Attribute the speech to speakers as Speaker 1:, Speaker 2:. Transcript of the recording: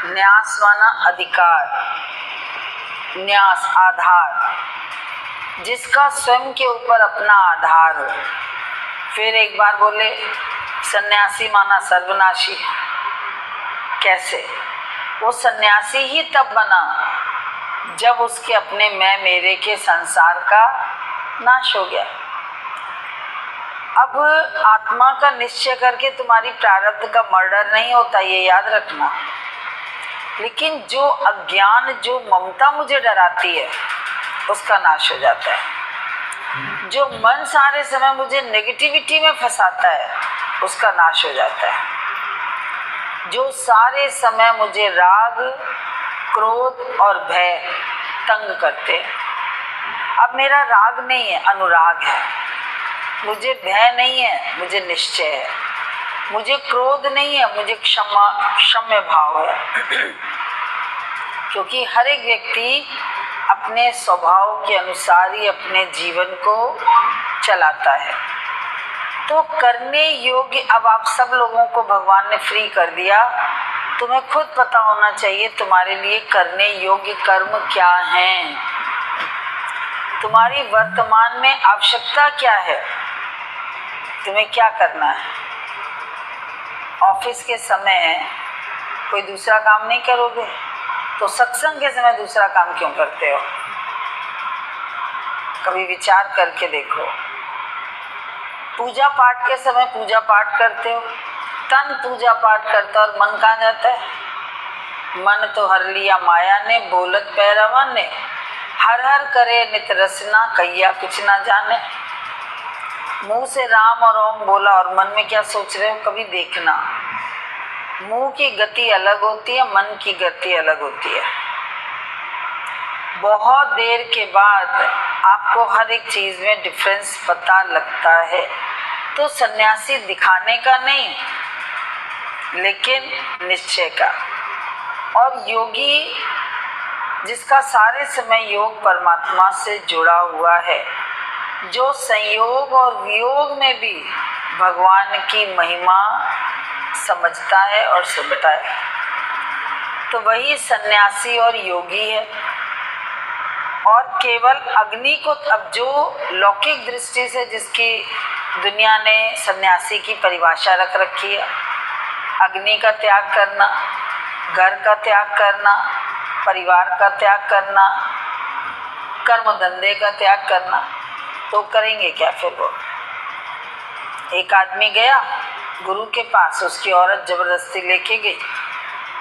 Speaker 1: न्यास माना अधिकार, न्यास आधार, जिसका स्वयं के ऊपर अपना आधार हो। फिर एक बार बोले सन्यासी माना सर्वनाशी। कैसे? वो सन्यासी ही तब बना जब उसके अपने मैं मेरे के संसार का नाश हो गया। अब आत्मा का निश्चय करके तुम्हारी प्रारब्ध का मर्डर नहीं होता, ये याद रखना। लेकिन जो अज्ञान, जो ममता मुझे डराती है, उसका नाश हो जाता है। जो मन सारे समय मुझे नेगेटिविटी में फंसाता है, उसका नाश हो जाता है। जो सारे समय मुझे राग, क्रोध और भय तंग करते हैं, अब मेरा राग नहीं है, अनुराग है। मुझे भय नहीं है, मुझे निश्चय है। मुझे क्रोध नहीं है, मुझे क्षम्य भाव है। क्योंकि हर एक व्यक्ति अपने स्वभाव के अनुसार ही अपने जीवन को चलाता है। तो करने योग्य, अब आप सब लोगों को भगवान ने फ्री कर दिया। तुम्हें खुद पता होना चाहिए तुम्हारे लिए करने योग्य कर्म क्या हैं, तुम्हारी वर्तमान में आवश्यकता क्या है, तुम्हें क्या करना है। ऑफिस के समय कोई दूसरा काम नहीं करोगे तो सत्संग के समय दूसरा काम क्यों करते हो? कभी विचार करके देखो। पूजा पाठ के समय पूजा पाठ करते हो, तन पूजा पाठ करता और मन कहाँ जाता है? मन तो हर लिया माया ने, बोलत पैरवन ने, हर हर करे नित रसना, कैया कुछ ना जाने। मुंह से राम और ओम बोला और मन में क्या सोच रहे हो, कभी देखना। मुंह की गति अलग होती है, मन की गति अलग होती है। बहुत देर के बाद आपको हर एक चीज में डिफरेंस पता लगता है। तो सन्यासी दिखाने का नहीं, लेकिन निश्चय का। और योगी जिसका सारे समय योग परमात्मा से जुड़ा हुआ है, जो संयोग और वियोग में भी भगवान की महिमा समझता है और सुनता है, तो वही सन्यासी और योगी है। और केवल अग्नि को, अब जो लौकिक दृष्टि से जिसकी दुनिया ने सन्यासी की परिभाषा रख रखी है, अग्नि का त्याग करना, घर का त्याग करना, परिवार का त्याग करना, कर्म धंधे का त्याग करना, तो करेंगे क्या फिर वो? एक आदमी गया गुरु के पास, उसकी औरत जबरदस्ती लेके गई।